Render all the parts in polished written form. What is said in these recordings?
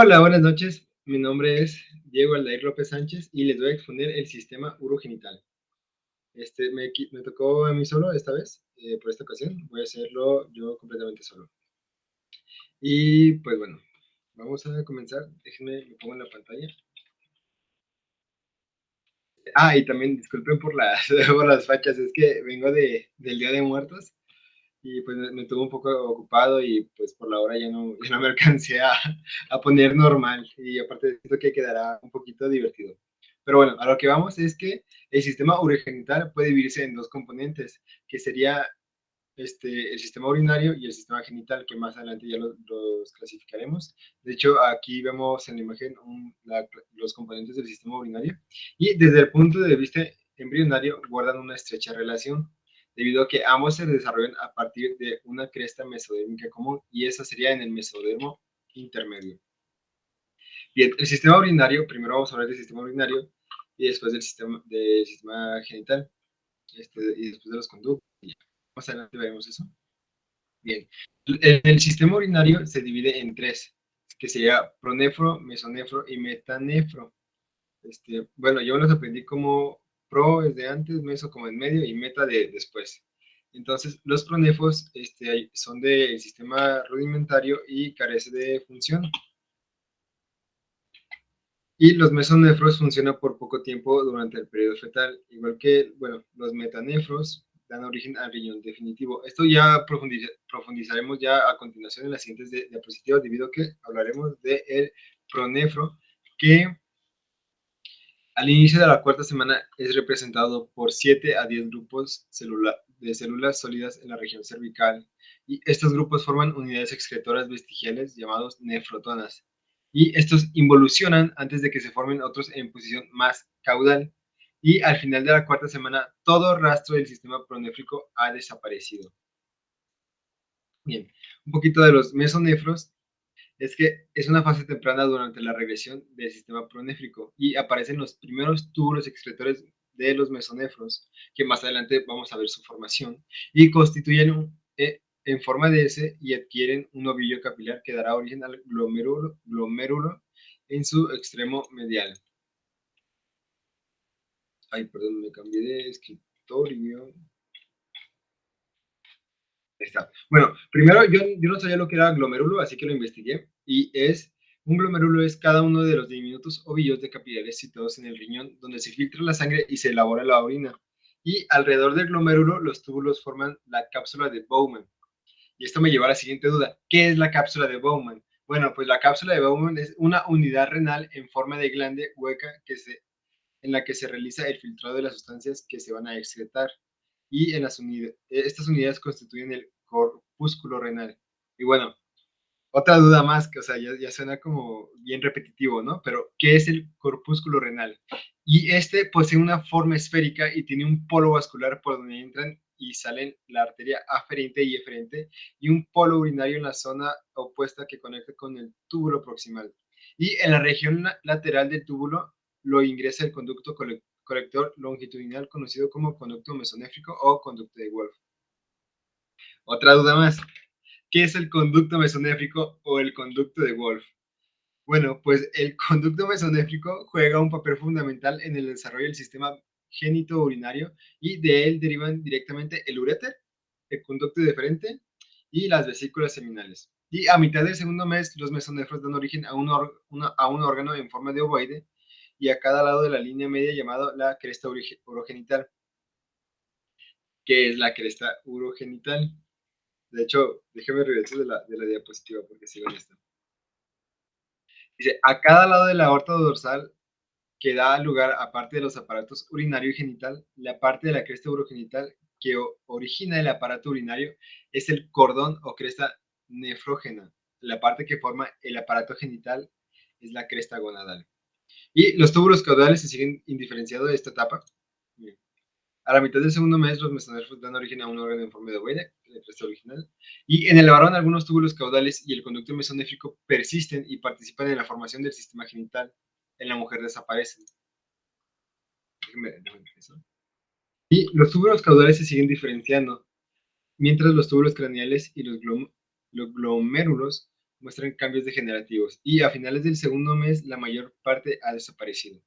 Hola, buenas noches. Mi nombre es Diego Aldair López Sánchez y les voy a exponer el sistema urogenital. Me tocó a mí solo esta vez, por esta ocasión. Voy a hacerlo yo completamente solo. Y pues bueno, vamos a comenzar. Déjenme, me pongo en la pantalla. Y también disculpen por las, por las fachas, es que vengo del Día de Muertos y pues me tuve un poco ocupado y pues por la hora ya no me alcancé a poner normal y aparte siento que quedará un poquito divertido. Pero bueno, a lo que vamos es que el sistema urogenital puede dividirse en dos componentes, que sería el sistema urinario y el sistema genital, que más adelante ya los clasificaremos. De hecho, aquí vemos en la imagen los componentes del sistema urinario y desde el punto de vista embrionario guardan una estrecha relación, debido a que ambos se desarrollan a partir de una cresta mesodérmica común y esa sería en el mesodermo intermedio. Bien, el sistema urinario, primero vamos a hablar del sistema urinario y después del sistema genital y después de los conductos. Más adelante veremos eso. Bien, el sistema urinario se divide en tres, que sería pronefro, mesonefro y metanefro. Bueno, yo los aprendí como pro es de antes, meso como en medio y meta de después. Entonces, los pronefros son del sistema rudimentario y carece de función. Y los mesonefros funcionan por poco tiempo durante el periodo fetal, igual que, bueno, los metanefros dan origen al riñón definitivo. Esto ya profundizaremos ya a continuación en las siguientes diapositivas, debido a que hablaremos del pronefro, que al inicio de la cuarta semana es representado por 7 a 10 grupos de células sólidas en la región cervical, y estos grupos forman unidades excretoras vestigiales llamados nefrotonas, y estos involucionan antes de que se formen otros en posición más caudal, y al final de la cuarta semana todo rastro del sistema pronéfrico ha desaparecido. Bien, un poquito de los mesonefros es que es una fase temprana durante la regresión del sistema pronéfrico y aparecen los primeros túbulos excretores de los mesonefros, que más adelante vamos a ver su formación, y constituyen en forma de S y adquieren un ovillo capilar que dará origen al glomérulo en su extremo medial. Ay, perdón, me cambié de escritorio. Está. Bueno, primero yo no sabía lo que era glomérulo, así que lo investigué. Un glomérulo es cada uno de los diminutos ovillos de capilares situados en el riñón, donde se filtra la sangre y se elabora la orina. Y alrededor del glomérulo, los túbulos forman la cápsula de Bowman. Y esto me lleva a la siguiente duda. ¿Qué es la cápsula de Bowman? Bueno, pues la cápsula de Bowman es una unidad renal en forma de glande hueca en la que se realiza el filtrado de las sustancias que se van a excretar. Y estas unidades constituyen el corpúsculo renal. Y bueno, otra duda más, que o sea, ya suena como bien repetitivo, ¿no? Pero, ¿qué es el corpúsculo renal? Y posee una forma esférica y tiene un polo vascular por donde entran y salen la arteria aferente y eferente y un polo urinario en la zona opuesta que conecta con el túbulo proximal. Y en la región lateral del túbulo lo ingresa el conducto colector longitudinal conocido como conducto mesonéfrico o conducto de Wolff. Otra duda más. ¿Qué es el conducto mesonéfrico o el conducto de Wolff? Bueno, pues el conducto mesonéfrico juega un papel fundamental en el desarrollo del sistema genitourinario y de él derivan directamente el uréter, el conducto deferente y las vesículas seminales. Y a mitad del segundo mes, los mesonefros dan origen a un órgano en forma de ovoide y a cada lado de la línea media llamado la cresta urogenital. ¿Qué es la cresta urogenital? De hecho, déjeme regresar de la diapositiva porque sigo en esto. Dice, a cada lado de la aorta dorsal que da lugar, aparte de los aparatos urinario y genital, la parte de la cresta urogenital que origina el aparato urinario es el cordón o cresta nefrógena. La parte que forma el aparato genital es la cresta gonadal. Y los túbulos caudales se siguen indiferenciados de esta etapa. A la mitad del segundo mes, los mesonefros dan origen a un órgano en forma de ovoide, la cresta original, y en el varón algunos túbulos caudales y el conducto mesonéfrico persisten y participan en la formación del sistema genital. En la mujer desaparecen. Déjenme eso. Y los túbulos caudales se siguen diferenciando, mientras los túbulos craneales y los glomérulos muestran cambios degenerativos y a finales del segundo mes la mayor parte ha desaparecido.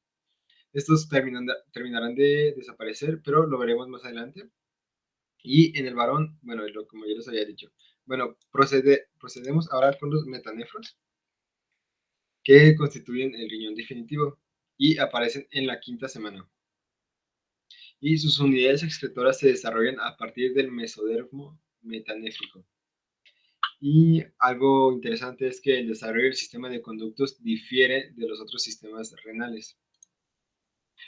Estos terminarán de desaparecer, pero lo veremos más adelante. Y en el varón, bueno, como ya les había dicho. Bueno, procedemos ahora con los metanefros, que constituyen el riñón definitivo y aparecen en la quinta semana. Y sus unidades excretoras se desarrollan a partir del mesodermo metanéfrico. Y algo interesante es que el desarrollo del sistema de conductos difiere de los otros sistemas renales.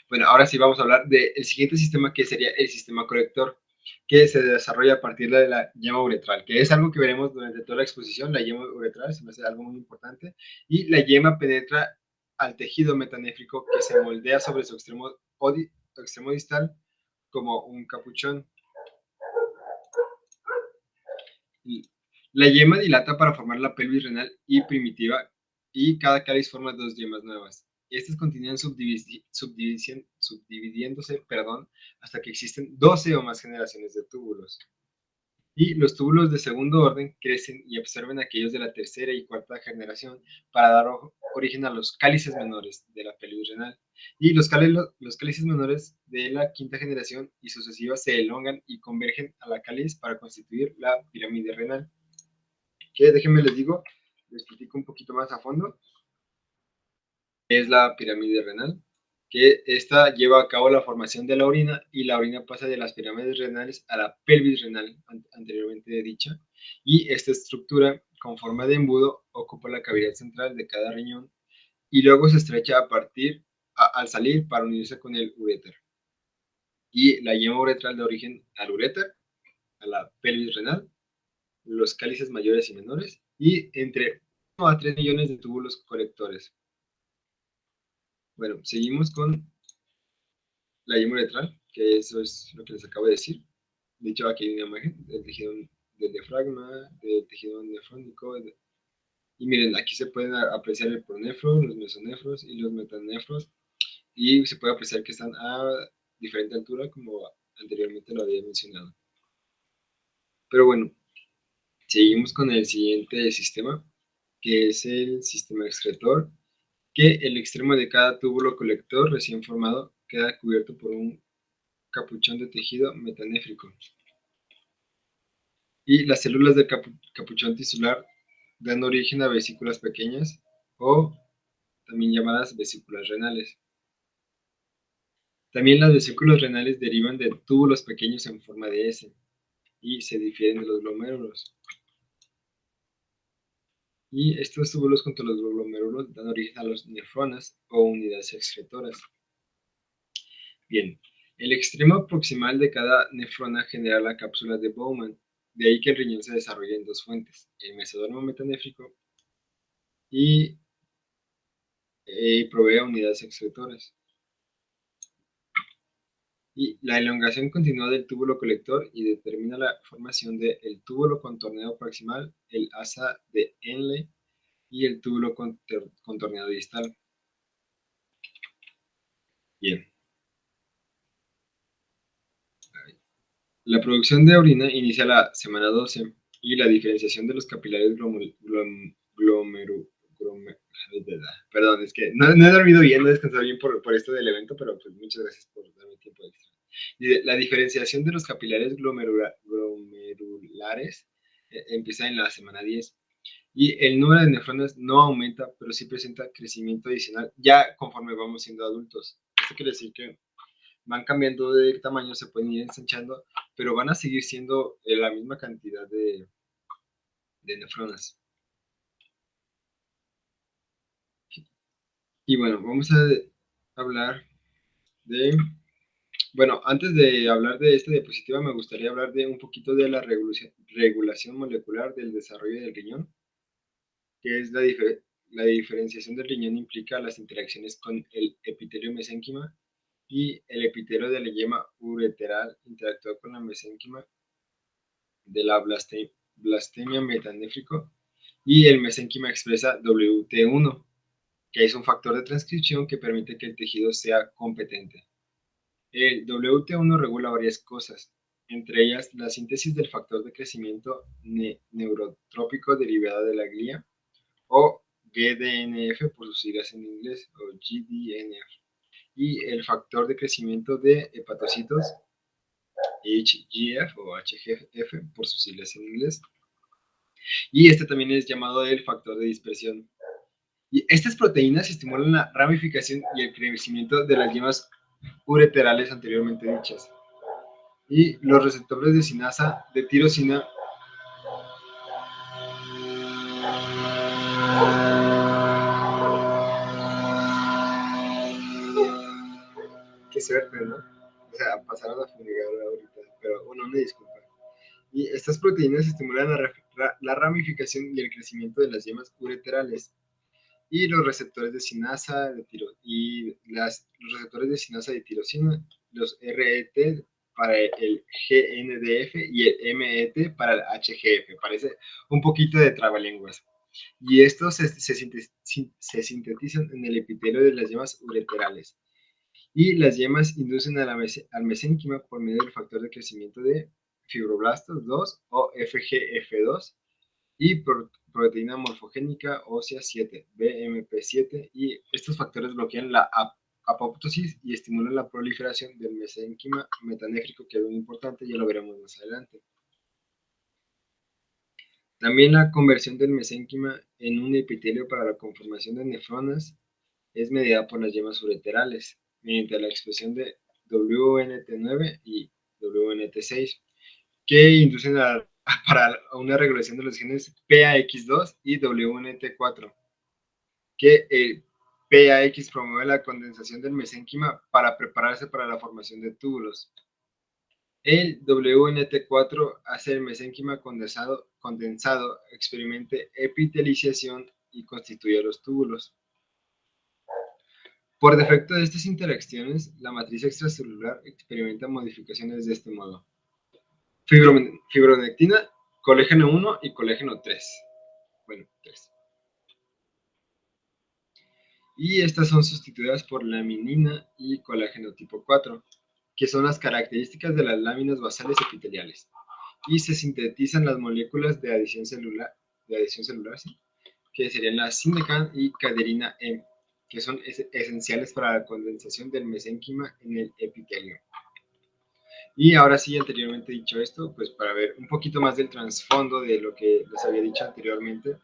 Bueno, ahora sí vamos a hablar del siguiente sistema, que sería el sistema colector, que se desarrolla a partir de la yema uretral, que es algo que veremos durante toda la exposición. La yema uretral se me hace algo muy importante, y la yema penetra al tejido metanéfrico que se moldea sobre su extremo distal como un capuchón. La yema dilata para formar la pelvis renal y primitiva, y cada cáliz forma dos yemas nuevas. Estas continúan subdividiéndose, hasta que existen 12 o más generaciones de túbulos. Y los túbulos de segundo orden crecen y absorben aquellos de la tercera y cuarta generación para dar origen a los cálices menores de la pelvis renal. Y los cálices menores de la quinta generación y sucesivas se elongan y convergen a la cáliz para constituir la pirámide renal. Que déjenme les digo, les explico un poquito más a fondo. Es la pirámide renal, que esta lleva a cabo la formación de la orina, y la orina pasa de las pirámides renales a la pelvis renal anteriormente dicha, y esta estructura con forma de embudo ocupa la cavidad central de cada riñón y luego se estrecha al salir para unirse con el uréter. Y la yema uretral da origen al uréter, a la pelvis renal, los cálices mayores y menores, y entre 1 a 3 millones de túbulos colectores. Bueno, seguimos con la yema uretral, que eso es lo que les acabo de decir. De hecho, aquí hay una imagen del tejido del diafragma, del tejido nefrónico. Y miren, aquí se pueden apreciar el pronefro, los mesonefros y los metanefros. Y se puede apreciar que están a diferente altura, como anteriormente lo había mencionado. Pero bueno, seguimos con el siguiente sistema, que es el sistema excretor, que el extremo de cada túbulo colector recién formado queda cubierto por un capuchón de tejido metanéfrico. Y las células del capuchón tisular dan origen a vesículas pequeñas, o también llamadas vesículas renales. También las vesículas renales derivan de túbulos pequeños en forma de S y se difieren de los glomérulos. Y estos túbulos junto a los glomérulos dan origen a los nefronas o unidades excretoras. Bien, el extremo proximal de cada nefrona genera la cápsula de Bowman. De ahí que el riñón se desarrolle en dos fuentes, el mesodermo metanéfrico y provee unidades excretoras. Y la elongación continua del túbulo colector y determina la formación del túbulo contorneado proximal, el asa de Henle y el túbulo contorneado distal. Bien. La producción de orina inicia la semana 12 y la diferenciación de los capilares Perdón, es que no he dormido bien, no he descansado bien por esto del evento, pero pues muchas gracias por darme tiempo extra. La diferenciación de los capilares glomerulares empieza en la semana 10, y el número de nefronas no aumenta, pero sí presenta crecimiento adicional ya conforme vamos siendo adultos. Esto quiere decir que van cambiando de tamaño, se pueden ir ensanchando, pero van a seguir siendo la misma cantidad de nefronas. Y bueno, vamos a hablar de... Bueno, antes de hablar de esta diapositiva, me gustaría hablar de un poquito de la regulación molecular del desarrollo del riñón, que es la diferenciación del riñón implica las interacciones con el epitelio mesénquima, y el epitelio de la yema ureteral interactúa con la mesénquima de la blastemia metanéfrico, y el mesénquima expresa WT1, que es un factor de transcripción que permite que el tejido sea competente. El WT1 regula varias cosas, entre ellas la síntesis del factor de crecimiento neurotrópico derivada de la glía, o GDNF por sus siglas en inglés, o GDNF. Y el factor de crecimiento de hepatocitos, HGF o HGF por sus siglas en inglés. Y este también es llamado el factor de dispersión. Y estas proteínas estimulan la ramificación y el crecimiento de las yemas ureterales anteriormente dichas. Y los receptores de sinasa de tirosina qué suerte, ¿no? O sea, pasaron a fumigar ahorita, pero bueno, me disculpa. Y estas proteínas estimulan la ramificación y el crecimiento de las yemas ureterales. Y los receptores de sinasa de los receptores de sinasa de tirosina, los RET para el GNDF y el MET para el HGF. Parece un poquito de trabalenguas. Y estos se sintetizan en el epitelio de las yemas ureterales. Y las yemas inducen al mesénquima por medio del factor de crecimiento de fibroblastos 2 o FGF2 y proteína morfogénica ósea 7, BMP7, y estos factores bloquean la apoptosis y estimulan la proliferación del mesénquima metanéfrico, que es muy importante, ya lo veremos más adelante. También la conversión del mesénquima en un epitelio para la conformación de nefronas es mediada por las yemas ureterales, mediante la expresión de WNT9 y WNT6, que inducen para una regulación de los genes PAX2 y WNT4, que PAX promueve la condensación del mesénquima para prepararse para la formación de túbulos. El WNT4 hace el mesénquima condensado experimente epiteliciación y constituye los túbulos. Por defecto de estas interacciones, la matriz extracelular experimenta modificaciones de este modo. Fibronectina, colágeno 1 y colágeno 3. Bueno, 3. Y estas son sustituidas por laminina y colágeno tipo 4, que son las características de las láminas basales epiteliales. Y se sintetizan las moléculas de adición celular, ¿sí? Que serían la Sinecan y caderina M, que son esenciales para la condensación del mesénquima en el epitelio. Y ahora sí, anteriormente dicho esto, pues para ver un poquito más del trasfondo de lo que les había dicho anteriormente,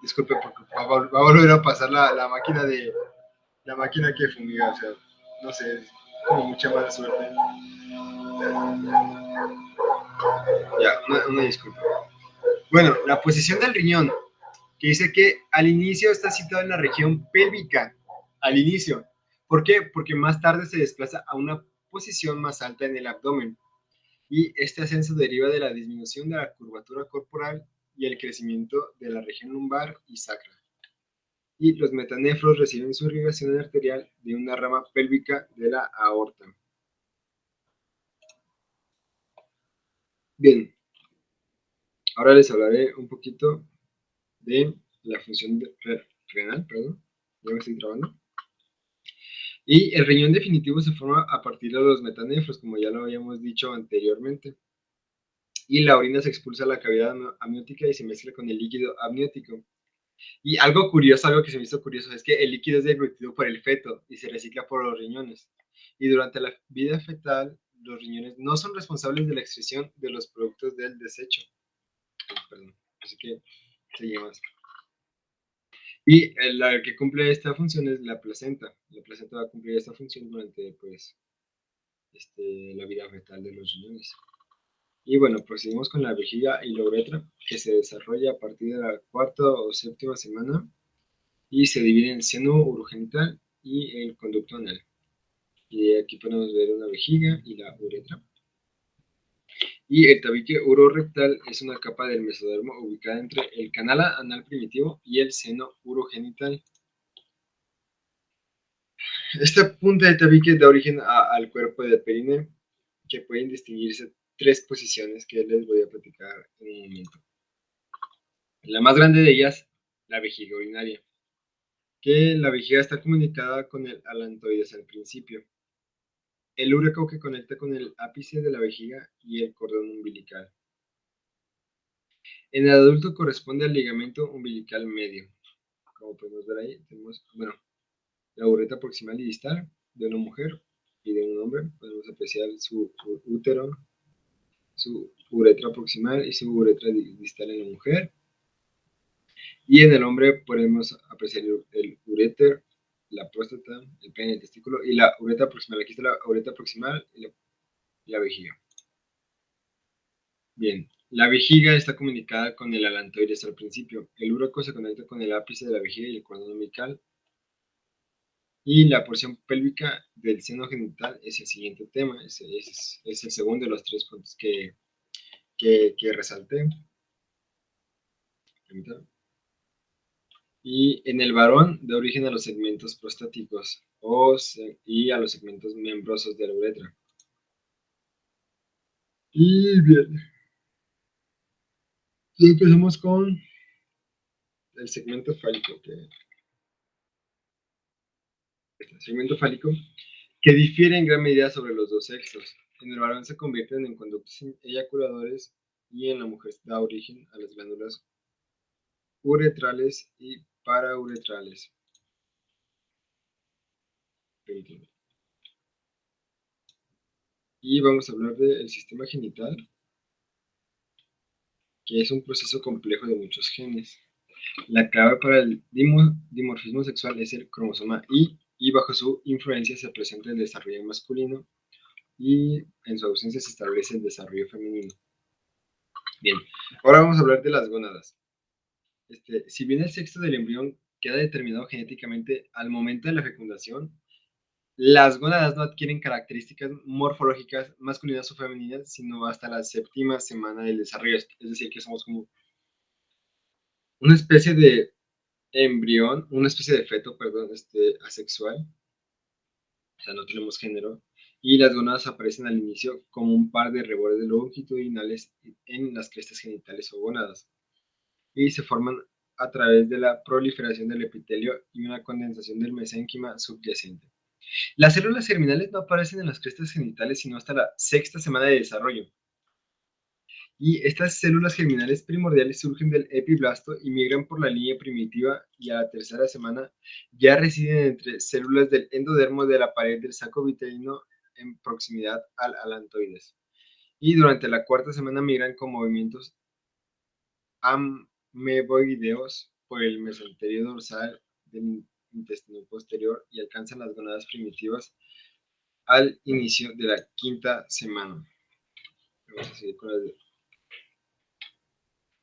disculpe porque va a volver a pasar la máquina que fumiga, o sea, no sé, como mucha mala suerte. Ya, una disculpa. Bueno, la posición del riñón, que dice que al inicio está situado en la región pélvica, al inicio. ¿Por qué? Porque más tarde se desplaza a una posición más alta en el abdomen. Y este ascenso deriva de la disminución de la curvatura corporal y el crecimiento de la región lumbar y sacra. Y los metanefros reciben su irrigación arterial de una rama pélvica de la aorta. Bien, ahora les hablaré un poquito de la función renal, perdón, ya me estoy trabando. Y el riñón definitivo se forma a partir de los metanefros, como ya lo habíamos dicho anteriormente. Y la orina se expulsa a la cavidad amniótica y se mezcla con el líquido amniótico. Y algo curioso, algo que se me hizo curioso, es que el líquido es deglutido por el feto y se recicla por los riñones. Y durante la vida fetal, los riñones no son responsables de la excreción de los productos del desecho. Perdón, así que seguimos. Y la que cumple esta función es la placenta. La placenta va a cumplir esta función durante pues, la vida fetal de los riñones. Y bueno, proseguimos con la vejiga y la uretra, que se desarrolla a partir de la cuarta o séptima semana y se divide en seno urogenital y el conducto anal. Y aquí podemos ver una vejiga y la uretra. Y el tabique urorectal es una capa del mesodermo ubicada entre el canal anal primitivo y el seno urogenital. Esta punta del tabique da origen al cuerpo del perine, que pueden distinguirse tres posiciones que les voy a platicar en un momento. La más grande de ellas, la vejiga urinaria, que la vejiga está comunicada con el alantoides al principio, el úreco que conecta con el ápice de la vejiga y el cordón umbilical. En el adulto corresponde al ligamento umbilical medio. como podemos ver ahí, tenemos, bueno, la uretra proximal y distal de una mujer y de un hombre. Podemos apreciar su útero, su uretra proximal y su uretra distal en la mujer. Y en el hombre podemos apreciar el uréter, la próstata, el pene, el testículo y la uretra proximal. Aquí está la uretra proximal y la vejiga. Bien, la vejiga está comunicada con el alantoides al principio. El úreco se conecta con el ápice de la vejiga y el cordón umbilical. Y la porción pélvica del seno genital es el siguiente tema. Es el segundo de los tres puntos que resalté. Y en el varón da origen a los segmentos prostáticos y a los segmentos membrosos de la uretra. Y bien, ya empezamos con el segmento fálico, el segmento fálico que difiere en gran medida sobre los dos sexos. En el varón se convierten en conductos eyaculadores y en la mujer da origen a las glándulas uretrales y parauretrales. Y vamos a hablar del sistema genital, que es un proceso complejo de muchos genes. La clave para el dimorfismo sexual es el cromosoma y bajo su influencia se presenta el desarrollo masculino y en su ausencia se establece el desarrollo femenino. Bien, ahora vamos a hablar de las gónadas. Si bien el sexo del embrión queda determinado genéticamente al momento de la fecundación, las gónadas no adquieren características morfológicas masculinas o femeninas, sino hasta la séptima semana del desarrollo. Es decir, que somos como una especie de embrión, una especie de feto, perdón, asexual, o sea, no tenemos género, y las gónadas aparecen al inicio como un par de rebordes longitudinales en las crestas genitales o gónadas, y se forman a través de la proliferación del epitelio y una condensación del mesénquima subyacente. Las células germinales no aparecen en las crestas genitales sino hasta la sexta semana de desarrollo. Y estas células germinales primordiales surgen del epiblasto y migran por la línea primitiva y a la tercera semana ya residen entre células del endodermo de la pared del saco vitelino en proximidad al alantoides. Y durante la cuarta semana migran con movimientos ameboideos por el mesenterio dorsal del intestino posterior y alcanzan las gónadas primitivas al inicio de la quinta semana. Vamos a seguir con las...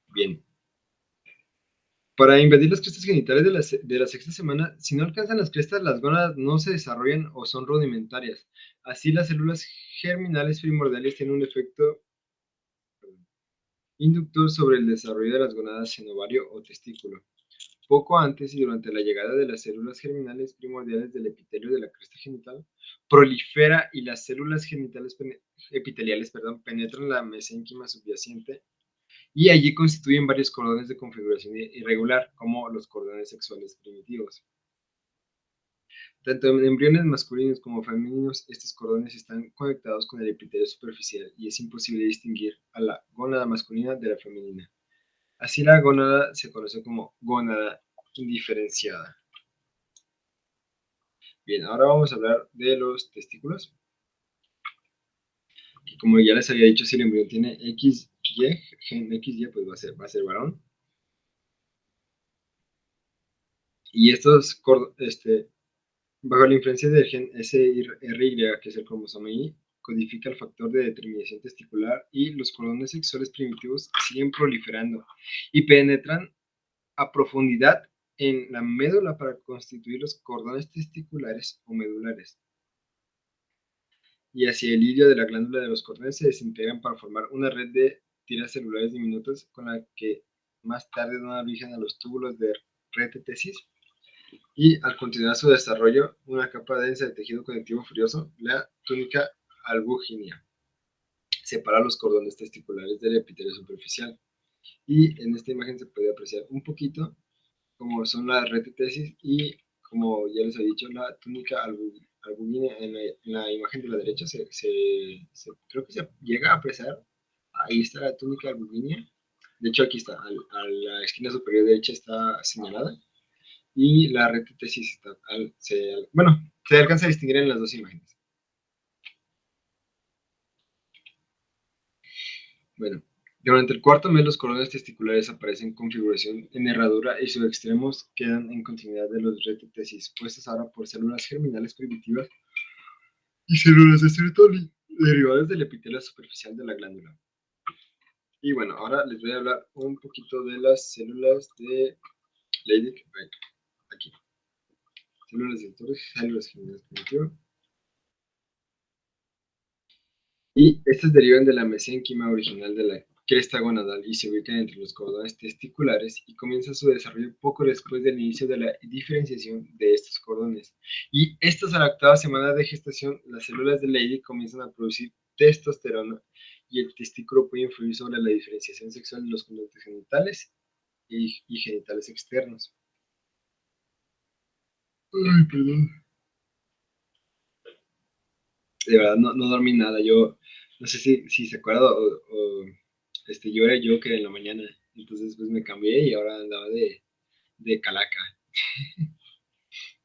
Bien. Para invadir las crestas genitales de la sexta semana, si no alcanzan las crestas, las gónadas no se desarrollan o son rudimentarias. Así, las células germinales primordiales tienen un efecto inductor sobre el desarrollo de las gónadas en ovario o testículo. Poco antes y durante la llegada de las células germinales primordiales del epitelio de la cresta genital, prolifera y las células genitales epiteliales penetran la mesénquima subyacente y allí constituyen varios cordones de configuración irregular, como los cordones sexuales primitivos. Tanto en embriones masculinos como femeninos, estos cordones están conectados con el epitelio superficial y es imposible distinguir a la gónada masculina de la femenina. Así, la gónada se conoce como gónada indiferenciada. Bien, ahora vamos a hablar de los testículos. Y como ya les había dicho, si el embrión tiene XY, gen XY, pues va a ser varón. Y estos, bajo la influencia del gen SRY, que es el cromosoma Y, codifica el factor de determinación testicular y los cordones sexuales primitivos siguen proliferando y penetran a profundidad en la médula para constituir los cordones testiculares o medulares. Y hacia el hilio de la glándula de los cordones se desintegran para formar una red de tiras celulares diminutas con la que más tarde dan origen a los túbulos de retetesis y al continuar su desarrollo, una capa densa de tejido conectivo fibroso, la túnica albuginea, separa los cordones testiculares del epitelio superficial. Y en esta imagen se puede apreciar un poquito cómo son las retetesis y, como ya les he dicho, la túnica albuginea. En la imagen de la derecha creo que se llega a apreciar. Ahí está la túnica albuginea. De hecho, aquí está, a la esquina superior derecha está señalada. y la retetesis se alcanza a distinguir en las dos imágenes. Bueno, durante el cuarto mes los cordones testiculares aparecen en configuración en herradura y sus extremos quedan en continuidad de los retetesis, puestos ahora por células germinales primitivas y células de Sertoli, derivadas del epitelio superficial de la glándula. Y bueno, ahora les voy a hablar un poquito de las células de Leydig, aquí. Células de Torres, células germinales primitivas. Y estas derivan de la mesénquima original de la cresta gonadal y se ubican entre los cordones testiculares y comienza su desarrollo poco después del inicio de la diferenciación de estos cordones. Y estas a la octava semana de gestación, las células de Leydig comienzan a producir testosterona y el testículo puede influir sobre la diferenciación sexual de los conductos genitales y genitales externos. Ay, perdón. De verdad, no dormí nada. Yo no sé si se acuerda yo era yo que en la mañana. Entonces pues me cambié y ahora andaba de calaca.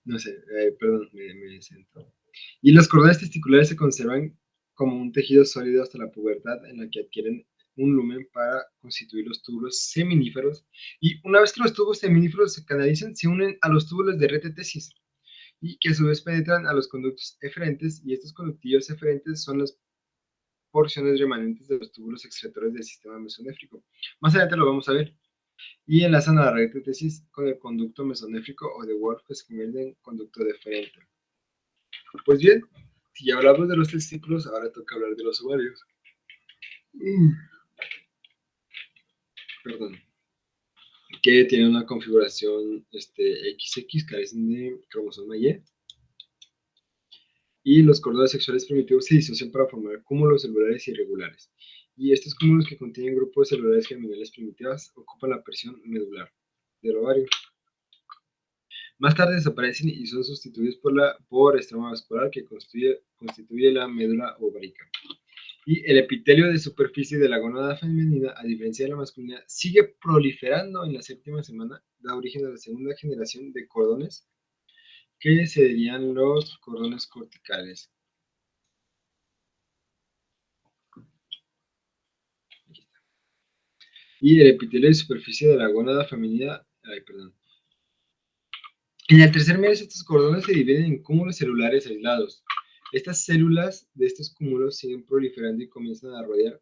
No sé, perdón, me siento. Y los cordones testiculares se conservan como un tejido sólido hasta la pubertad en la que adquieren un lumen para constituir los túbulos seminíferos. Y una vez que los tubos seminíferos se canalizan, se unen a los túbulos de retetesis y que a su vez penetran a los conductos eferentes y estos conductillos eferentes son las porciones remanentes de los túbulos excretores del sistema mesonéfrico. Más adelante lo vamos a ver. Y enlazan a la retetesis con el conducto mesonéfrico o de Wolff que se convierte en conducto deferente. Pues bien, si ya hablamos de los testículos, ahora toca hablar de los ovarios. Perdón. Que tienen una configuración XX, carecen de cromosoma Y. Y los cordones sexuales primitivos se disocian para formar cúmulos celulares irregulares. Y estos cúmulos que contienen grupos celulares germinales primitivas ocupan la porción medular del ovario. Más tarde desaparecen y son sustituidos por estroma vascular que constituye la médula ovárica. Y el epitelio de superficie de la gónada femenina, a diferencia de la masculina, sigue proliferando en la séptima semana, da origen a la segunda generación de cordones, que serían los cordones corticales. Y el epitelio de superficie de la gónada femenina, en el tercer mes estos cordones se dividen en cúmulos celulares aislados. Estas células de estos cúmulos siguen proliferando y comienzan a rodear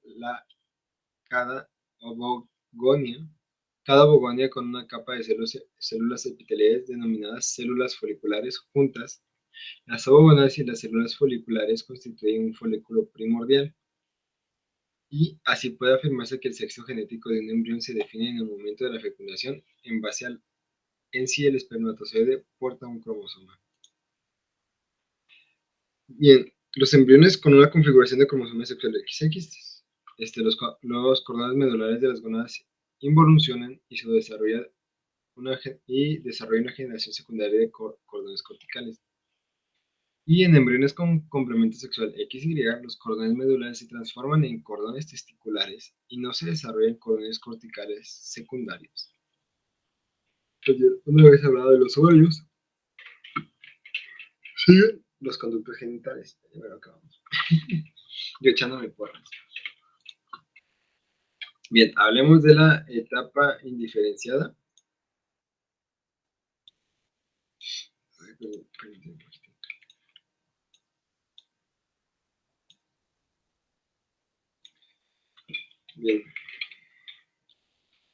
cada ovogonia, con una capa de células epiteliales denominadas células foliculares juntas. Las ovogonias y las células foliculares constituyen un folículo primordial. Y así puede afirmarse que el sexo genético de un embrión se define en el momento de la fecundación en base en si el espermatozoide porta un cromosoma. Bien, los embriones con una configuración de cromosoma sexual XX, los cordones medulares de las gónadas involucionan y se desarrolla una generación secundaria de cordones corticales. Y en embriones con complemento sexual XY, los cordones medulares se transforman en cordones testiculares y no se desarrollan cordones corticales secundarios. Entonces, una vez hablado de los ovarios, siguen los conductos genitales. Ya me lo acabamos. Yo echándome porras. Bien, hablemos de la etapa indiferenciada. Bien.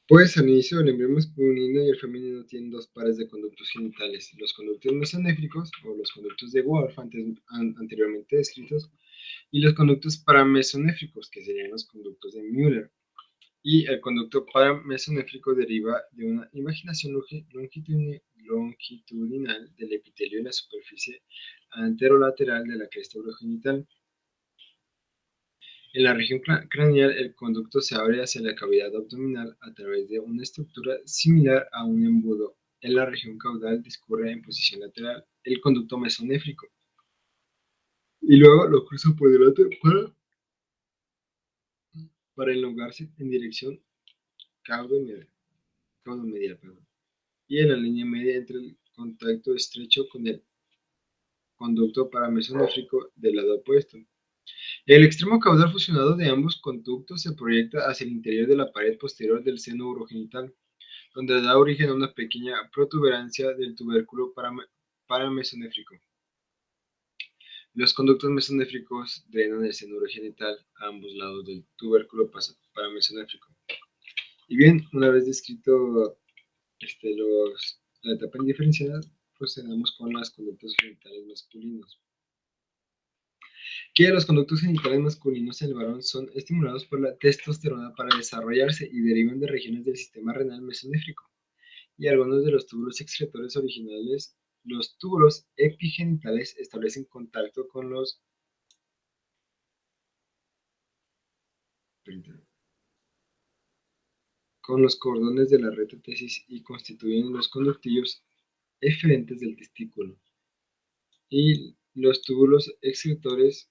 Pues al inicio el embrión masculino y el femenino tienen dos pares de conductos genitales, los conductos mesonéfricos o los conductos de Wolff anteriormente descritos y los conductos paramesonéfricos que serían los conductos de Müller. Y el conducto paramesonéfrico deriva de una imaginación longitudinal del epitelio en la superficie anterolateral de la cresta urogenital. En la región craneal, el conducto se abre hacia la cavidad abdominal a través de una estructura similar a un embudo. En la región caudal discurre en posición lateral el conducto mesonéfrico. Y luego lo cruza por delante para enlongarse en dirección caudo-medial. Y en la línea media entre el contacto estrecho con el conducto paramesonéfrico del lado opuesto. El extremo caudal fusionado de ambos conductos se proyecta hacia el interior de la pared posterior del seno urogenital, donde da origen a una pequeña protuberancia del tubérculo paramesonéfrico. Los conductos mesonéfricos drenan el seno urogenital a ambos lados del tubérculo paramesonéfrico. Y bien, una vez descrito la etapa indiferenciada, procedemos con los conductos genitales masculinos. Que los conductos genitales masculinos en el varón son estimulados por la testosterona para desarrollarse y derivan de regiones del sistema renal mesonéfrico. Y algunos de los túbulos excretores originales, los túbulos epigenitales, establecen contacto con los cordones de la retetesis y constituyen los conductillos eferentes del testículo. Y los túbulos excretores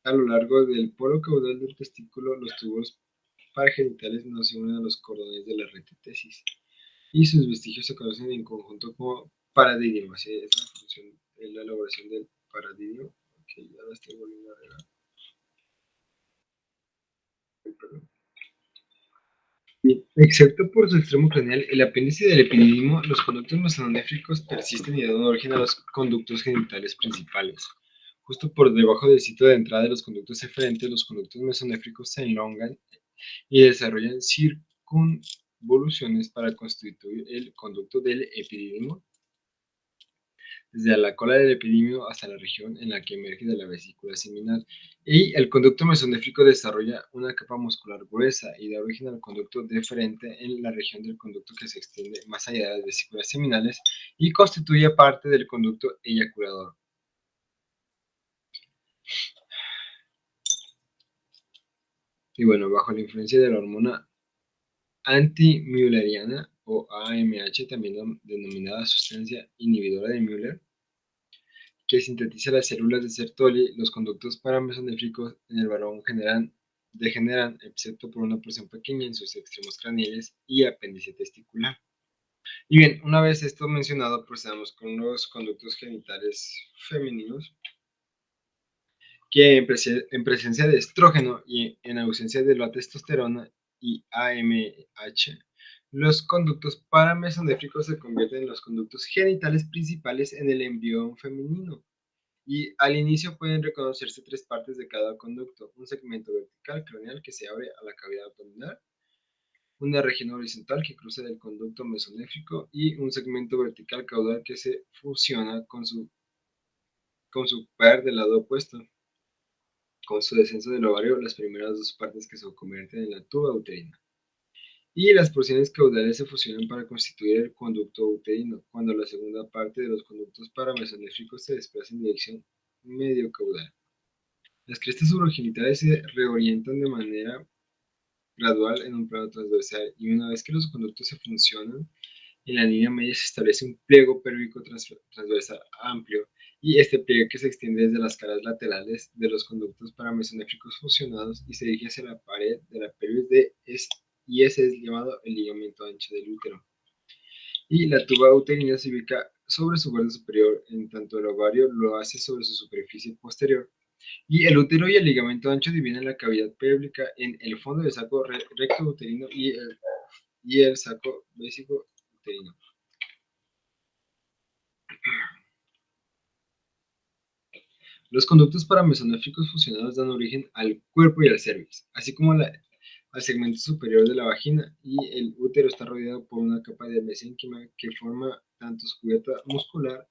a lo largo del polo caudal del testículo, los túbulos paragenitales no se unen a los cordones de la retetesis y sus vestigios se conocen en conjunto como paradidium. Así es la función, la elaboración del paradidium. Ok, ya la estoy volviendo a regar. Excepto por su extremo craneal, el apéndice del epididimo, los conductos mesonéfricos persisten y dan origen a los conductos genitales principales. Justo por debajo del sitio de entrada de los conductos eferentes, los conductos mesonéfricos se elongan y desarrollan circunvoluciones para constituir el conducto del epididimo, desde la cola del epididimo hasta la región en la que emerge de la vesícula seminal. Y el conducto mesonéfrico desarrolla una capa muscular gruesa y da origen al conducto deferente en la región del conducto que se extiende más allá de las vesículas seminales y constituye parte del conducto eyaculador. Y bueno, bajo la influencia de la hormona anti-mülleriana o AMH, también denominada sustancia inhibidora de Müller, que sintetiza las células de Sertoli, los conductos paramesonéfricos en el varón degeneran, excepto por una porción pequeña en sus extremos craneales y apéndice testicular. Y bien, una vez esto mencionado, procedamos con los conductos genitales femeninos, que en presencia de estrógeno y en ausencia de la testosterona y AMH, los conductos paramesonéfricos se convierten en los conductos genitales principales en el embrión femenino. Y al inicio pueden reconocerse tres partes de cada conducto: un segmento vertical craneal que se abre a la cavidad abdominal, una región horizontal que cruza del conducto mesonéfrico y un segmento vertical caudal que se fusiona con su par del lado opuesto. Con su descenso del ovario, las primeras dos partes que se convierten en la tuba uterina. Y las porciones caudales se fusionan para constituir el conducto uterino, cuando la segunda parte de los conductos paramesonéfricos se desplaza en dirección medio caudal. Las crestas urogenitales se reorientan de manera gradual en un plano transversal y una vez que los conductos se funcionan, en la línea media se establece un pliego pélvico transversal amplio y este pliegue que se extiende desde las caras laterales de los conductos paramesonéfricos fusionados y se dirige hacia la pared de la pelvis y ese es llamado el ligamento ancho del útero. Y la tuba uterina se ubica sobre su borde superior, en tanto el ovario lo hace sobre su superficie posterior. Y el útero y el ligamento ancho dividen la cavidad pélvica en el fondo del saco recto uterino y el saco vésico uterino. Los conductos paramesonéfricos fusionados dan origen al cuerpo y al cervix, así como al segmento superior de la vagina, y el útero está rodeado por una capa de mesénquima que forma tanto su cubierta muscular,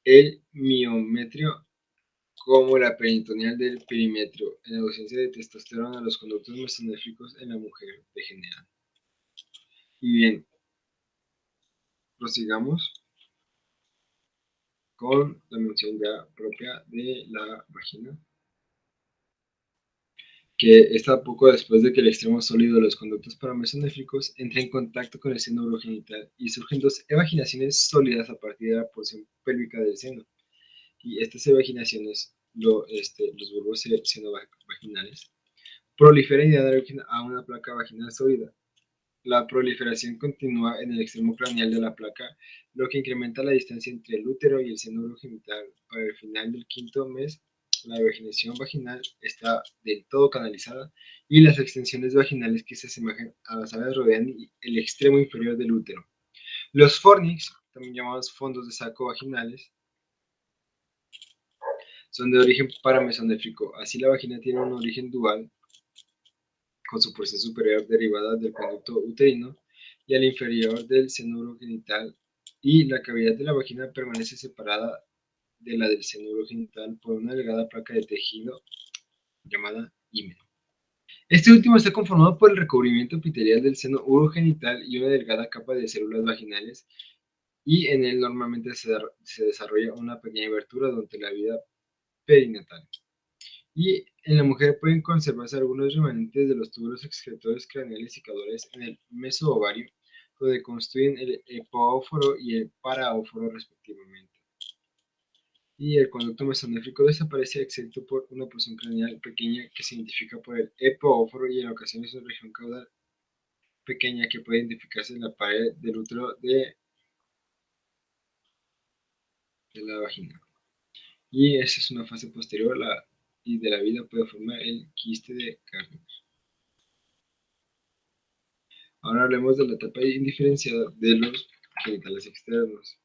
el miometrio, como la peritoneal del perimetrio. En ausencia de testosterona, los conductos mesonéfricos en la mujer degeneran. Y bien, prosigamos con la mención ya propia de la vagina, que está poco después de que el extremo sólido de los conductos paramesonéfricos entre en contacto con el seno urogenital y surgen dos evaginaciones sólidas a partir de la porción pélvica del seno. Y estas evaginaciones, los bulbos senovaginales, proliferan y dan origen a una placa vaginal sólida. La proliferación continúa en el extremo craneal de la placa, lo que incrementa la distancia entre el útero y el seno urogenital. Para el final del quinto mes, la vaginación vaginal está del todo canalizada y las extensiones vaginales que se asemejan a las alas rodean el extremo inferior del útero. Los fornix, también llamados fondos de saco vaginales, son de origen paramesonéfrico. Así la vagina tiene un origen dual con su porción superior derivada del conducto uterino y al inferior del seno urogenital, y la cavidad de la vagina permanece separada de la del seno urogenital por una delgada placa de tejido llamada himen. Este último está conformado por el recubrimiento epitelial del seno urogenital y una delgada capa de células vaginales, y en él normalmente se desarrolla una pequeña abertura durante la vida perinatal. Y en la mujer pueden conservarse algunos remanentes de los túbulos excretores craneales y caudales en el mesoovario, donde constituyen el epóforo y el paraóforo respectivamente. Y el conducto mesonéfrico desaparece excepto por una porción craneal pequeña que se identifica por el epóforo y en ocasiones una región caudal pequeña que puede identificarse en la pared del útero de la vagina. Y esa es una fase posterior y de la vida puede formar el quiste de carne. Ahora hablemos de la etapa indiferenciada de los genitales externos.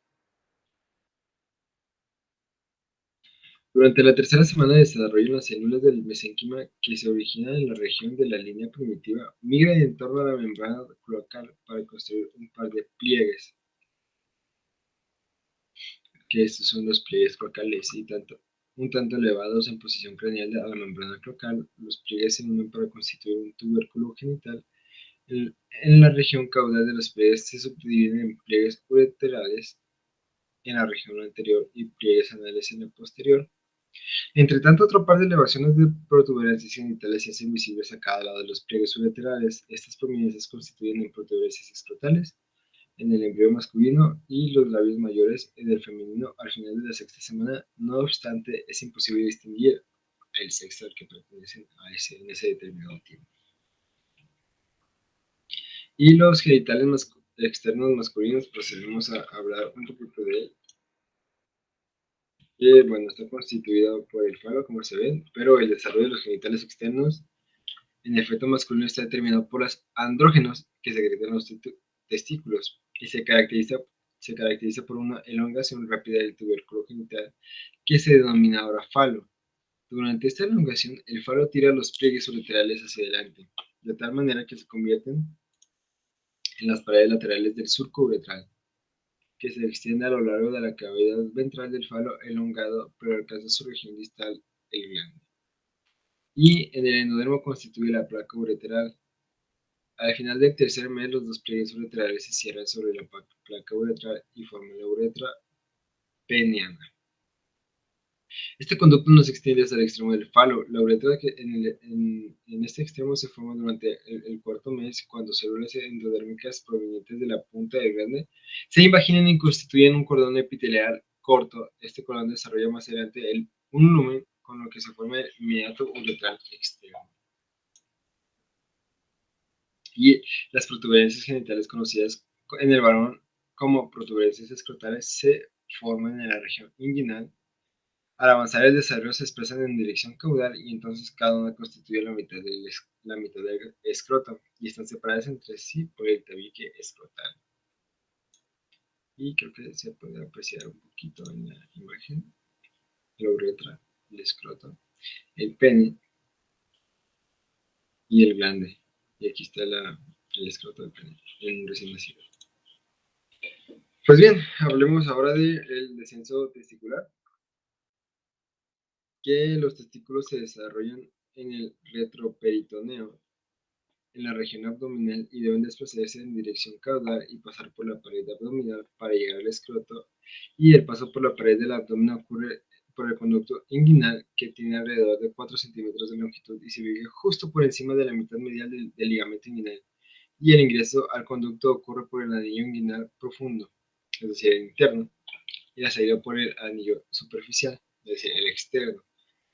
Durante la tercera semana de desarrollo, las células del mesénquima que se originan en la región de la línea primitiva migran en torno a la membrana cloacal para construir un par de pliegues, que estos son los pliegues cloacales, y un tanto elevados en posición craneal a la membrana cloacal. Los pliegues se unen para constituir un tubérculo genital. En la región caudal de los pliegues se subdividen en pliegues ureterales en la región anterior y pliegues anales en la posterior. Entre tanto, otro par de elevaciones de protuberancias genitales se hacen visibles a cada lado de los pliegues ureterales. Estas prominencias constituyen en protuberancias escrotales en el embrión masculino y los labios mayores en el femenino al final de la sexta semana. No obstante, es imposible distinguir el sexo al que pertenecen en ese determinado tiempo. Y los genitales externos masculinos, procedemos a hablar un poquito de él. Que, bueno, está constituido por el falo, como se ven, pero el desarrollo de los genitales externos en el feto masculino está determinado por los andrógenos que secretan los testículos y se caracteriza por una elongación rápida del tubérculo genital que se denomina ahora falo. Durante esta elongación, el falo tira los pliegues ureterales hacia adelante, de tal manera que se convierten en las paredes laterales del surco uretral, que se extiende a lo largo de la cavidad ventral del falo elongado, pero alcanza su región distal, el glande. Y en el endodermo constituye la placa ureteral. Al final del tercer mes, los dos pliegues ureterales se cierran sobre la placa uretral y forman la uretra peniana. Este conducto no se extiende hasta el extremo del falo. La uretra en este extremo se forma durante el cuarto mes, cuando células endodérmicas provenientes de la punta del glande se imaginan y constituyen un cordón epitelial corto. Este cordón desarrolla más adelante un lumen con lo que se forma el meato uretral externo. Y las protuberancias genitales conocidas en el varón como protuberancias escrotales se forman en la región inguinal. Al avanzar el desarrollo se expresan en dirección caudal y entonces cada una constituye la mitad del escroto y están separadas entre sí por el tabique escrotal. Y creo que se puede apreciar un poquito en la imagen la uretra, el escroto, el pene y el glande. Y aquí está el escroto del pene en un recién nacido. Pues bien, hablemos ahora del descenso testicular, que los testículos se desarrollan en el retroperitoneo, en la región abdominal, y deben desplazarse en dirección caudal y pasar por la pared abdominal para llegar al escroto, y el paso por la pared del abdomen ocurre por el conducto inguinal, que tiene alrededor de 4 centímetros de longitud y se ubica justo por encima de la mitad medial del ligamento inguinal, y el ingreso al conducto ocurre por el anillo inguinal profundo, es decir, el interno, y la salida por el anillo superficial, es decir, el externo,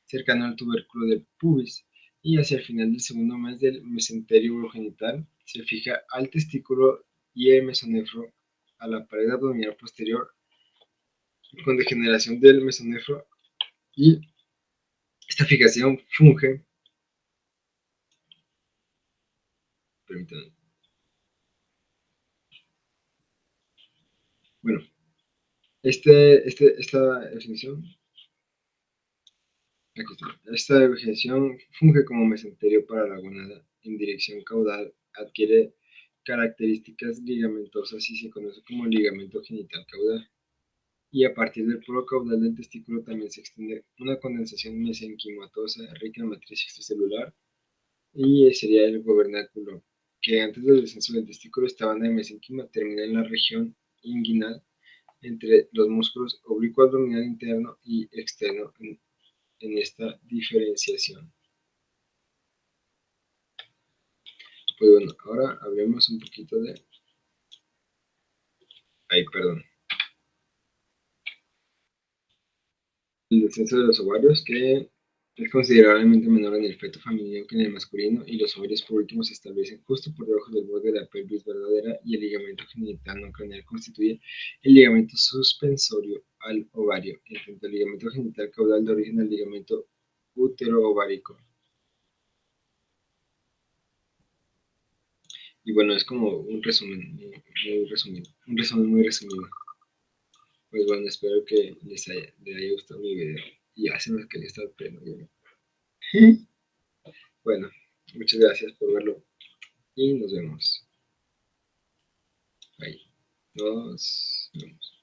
cercano al tubérculo del pubis, y hacia el final del segundo mes del mesenterio urogenital se fija al testículo y el mesonefro a la pared abdominal posterior con degeneración del mesonefro, y esta fijación funge, permítanme, bueno, esta definición, aquí está. Esta definición funge como mesenterio para la gónada en dirección caudal, adquiere características ligamentosas y se conoce como ligamento genital caudal. Y a partir del polo caudal del testículo también se extiende una condensación mesenquimatosa rica en matriz extracelular, y sería el gobernáculo, que antes del descenso del testículo, esta banda de mesenquima termina en la región inguinal entre los músculos oblicuo abdominal interno y externo en esta diferenciación. Pues bueno, ahora hablemos un poquito de... Ay, perdón. El descenso de los ovarios, que es considerablemente menor en el feto femenino que en el masculino, y los ovarios por último se establecen justo por debajo del borde de la pelvis verdadera, y el ligamento genital no craneal constituye el ligamento suspensorio al ovario, en tanto el ligamento genital caudal da origen al ligamento útero-ovárico. Y bueno, es como un resumen muy resumido, un resumen muy resumido. Pues bueno, espero que les haya gustado mi video. Y ya se me cayó esta pena. Bueno, muchas gracias por verlo y nos vemos. Bye. Nos vemos.